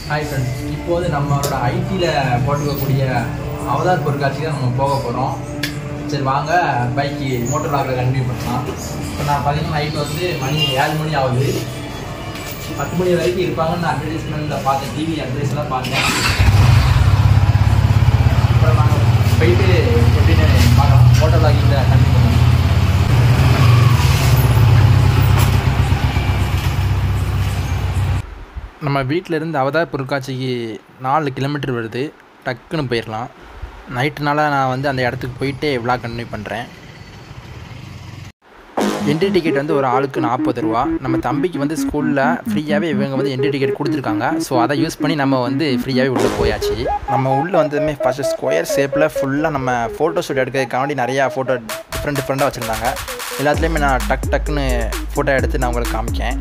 Hi friends, இப்போது நம்மளோட ஐடியில் போட்டுக்கக்கூடிய அவதார் பொருட்காட்சிக்கு தான் நம்ம போக போகிறோம். சரி வாங்க பைக்கு மோட்டர் வ்ளாகில் கண்டினியூ பண்ணலாம். இப்போ நான் பார்த்தீங்கன்னா நைட்டு வந்து மணி 7 மணி ஆகுது. 10 மணி வரைக்கும் இருப்பாங்கன்னு நான் அட்வர்டைஸ்மெண்ட்டில் பார்த்தேன், டிவி அட்வர்டைஸ்லாம் பார்த்தேன். அப்புறம் நாங்கள் போயிட்டு எப்படின்னு பார்க்கலாம். மோட்டர் வ்ளாகிங்கில் கண்டினியூ பண்ணலாம். நம்ம வீட்டிலேருந்து அவதார் பொருட்காட்சிக்கு 4 கிலோமீட்டர் வருது. டக்குன்னு போயிடலாம். நைட்டுனால நான் வந்து அந்த இடத்துக்கு போயிட்டே விளாக் கண்டினியூ பண்ணுறேன். என்ட்ரி டிக்கெட் வந்து ஒரு ஆளுக்கு 40 ரூபா. நம்ம தம்பிக்கு வந்து ஸ்கூலில் ஃப்ரீயாகவே இவங்க வந்து என்ட்ரி டிக்கெட் கொடுத்துருக்காங்க. ஸோ அதை யூஸ் பண்ணி நம்ம வந்து ஃப்ரீயாகவே உள்ளே போயாச்சு. நம்ம உள்ளே வந்ததுமே ஃபஸ்ட்டு ஸ்கொயர் ஷேப்பில் ஃபுல்லாக நம்ம ஃபோட்டோ ஷூட் எடுக்கிறதுக்காண்டி நிறையா ஃபோட்டோ டிஃப்ரெண்ட்டாக வச்சுருந்தாங்க. எல்லாத்துலேயுமே நான் டக்குன்னு ஃபோட்டோ எடுத்து நான் உங்களுக்கு காமிக்கேன்.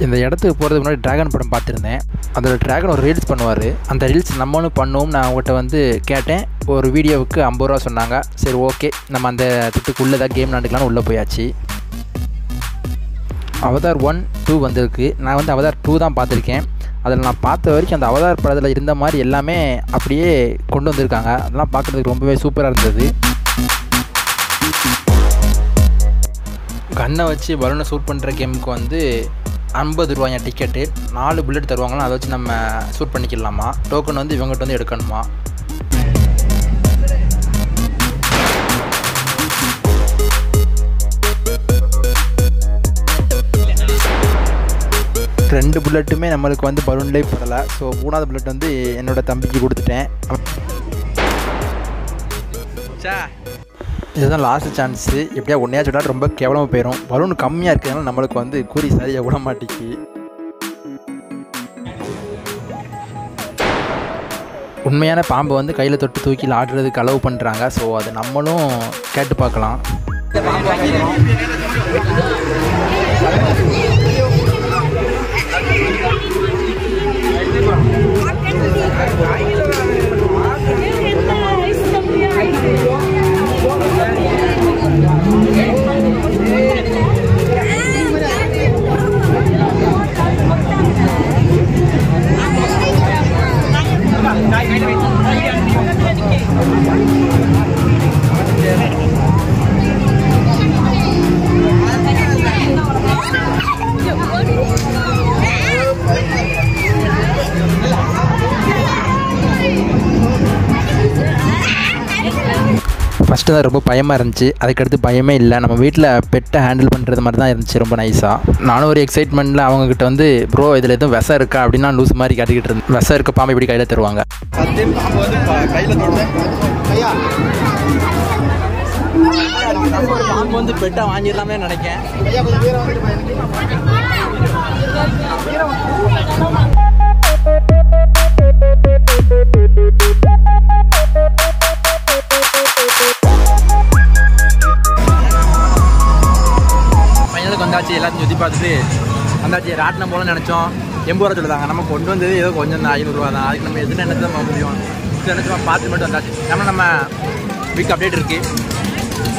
இந்த இடத்துக்கு போகிறதுக்கு முன்னாடி ட்ராகன் படம் பார்த்துருந்தேன். அதில் ட்ராகன் ஒரு ரீல்ஸ் பண்ணுவார். அந்த ரீல்ஸ் நம்மளும் பண்ணுவோம். நான் அவங்ககிட்ட வந்து கேட்டேன். ஒரு வீடியோவுக்கு 50 ரூபா சொன்னாங்க. சரி ஓகே, நம்ம அந்த திட்டுக்குள்ளே தான் கேம் விளாண்டுக்கலான்னு உள்ளே போயாச்சு. அவதார் 1, 2 வந்திருக்கு. நான் வந்து அவதார் 2 தான் பார்த்துருக்கேன். அதில் நான் பார்த்த வரைக்கும் அந்த அவதார் படத்தில் இருந்த மாதிரி எல்லாமே அப்படியே கொண்டு வந்திருக்காங்க. அதெல்லாம் பார்க்குறதுக்கு ரொம்பவே சூப்பராக இருந்தது. கன்னை வச்சு பலூனை ஷூட் பண்ணுற கேமுக்கு வந்து 50 ரூபாயா டிக்கெட்டு. 4 புல்லட் தருவாங்களாம். அதை வச்சு நம்ம ஷூட் பண்ணிக்கலாமா. டோக்கன் வந்து இவங்ககிட்ட வந்து எடுக்கணுமா. ரெண்டு புல்லட்டுமே நம்மளுக்கு வந்து பலூன்லேயே படலை. ஸோ 3வது புல்லட் வந்து என்னோடய தம்பிக்கு கொடுத்துட்டேன். இதுதான் லாஸ்ட் சான்ஸு. எப்படியா ஒன்றையா சொன்னால் ரொம்ப கேவலமாக போயிடும். பலூன் கம்மியாக இருக்கிறதுனால நம்மளுக்கு வந்து கூறி சரியாக விட மாட்டேங்கி. உண்மையான பாம்பை வந்து கையில் தொட்டு தூக்கி ஆடுறதுக்கு அலோவ் பண்ணுறாங்க. ஸோ அது நம்மளும் கேட்டு பார்க்கலாம். ஃபஸ்ட்டு தான் ரொம்ப பயமாக இருந்துச்சு. அதுக்கடுத்து பயமே இல்லை. நம்ம வீட்டில் பெட்டை ஹேண்டில் பண்ணுறது மாதிரி தான் இருந்துச்சு. ரொம்ப நைஸாக. நானும் ஒரு எக்ஸைட்மெண்ட்டில் அவங்கக்கிட்ட வந்து ப்ரோ இதில் எதுவும் விஷம் இருக்கா அப்படின்னா லூஸ் மாதிரி காட்டிக்கிட்டு இருந்தேன். விஷம் இருக்க பாம்பு இப்படி கையில் தருவாங்க. பாம்பு வந்து பெட்டை வாங்கிடலாமே நினைக்கேன். வந்தாச்சு. எல்லாத்தையும் சுற்றி பார்த்துட்டு வந்தாச்சு. ராட்டினம் போல நினச்சோம். 80 ரூபா சொல்லுதாங்க. நம்ம கொண்டு வந்தது ஏதோ கொஞ்சம் தான் 500 ரூபா தான். அதுக்கு நம்ம எதுன்னு நினச்சி தான் முடியும். நினச்சோம் பார்த்து மட்டும் வந்தாச்சு. நம்ம வீக் அப்டேட் இருக்குது.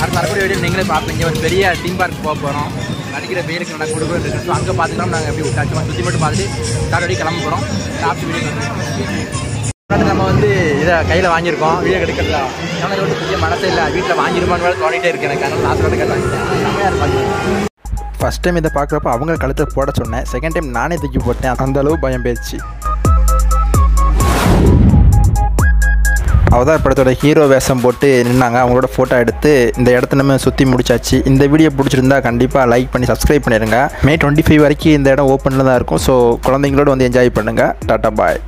அடுத்த வரக்கூடிய வீடியோ நீங்களே பார்ப்பீங்க. ஒரு பெரிய தீம் பார்க் போக போகிறோம். நடிக்கிற பேருக்கு நல்லா கொடுக்குறது இருக்குது. ஸோ அங்கே பார்த்துக்கலாம். நாங்கள் எப்படி விட்டாச்சு சுற்றி மட்டும் பார்த்துட்டு காரடி கிளம்ப போகிறோம். சாப்பிட்டு வீடியோ நம்ம வந்து இதை கையில் வாங்கியிருக்கோம். வீடியோ கிடைக்கிறதா எனக்கு வந்து புதிய மனசே இல்லை. வீட்டில் வாங்கிருமான்னு வேலை தோண்டிகிட்டே இருக்கு எனக்கு. அதனால் லாஸ்ட் கேட்டாங்க. செம்மையாக இருப்பாங்க. ஃபஸ்ட் டைம் இதை பார்க்குறப்ப அவங்க கழுத்தில் போட சொன்னேன். செகண்ட் டைம் நானே தூக்கி போட்டேன். அந்தளவு பயம் போயிடுச்சு. அவதார் படத்தோட ஹீரோ வேஷம் போட்டு நின்னாங்க. அவங்களோட ஃபோட்டோ எடுத்து இந்த இடத்த நம்ம சுற்றி முடிச்சாச்சு. இந்த வீடியோ பிடிச்சிருந்தா கண்டிப்பாக லைக் பண்ணி சப்ஸ்கிரைப் பண்ணிடுங்க. May 25 வரைக்கும் இந்த இடம் ஓப்பனில் தான் இருக்கும். ஸோ குழந்தைங்களோட வந்து என்ஜாய் பண்ணுங்கள். டாட்டா பாய்.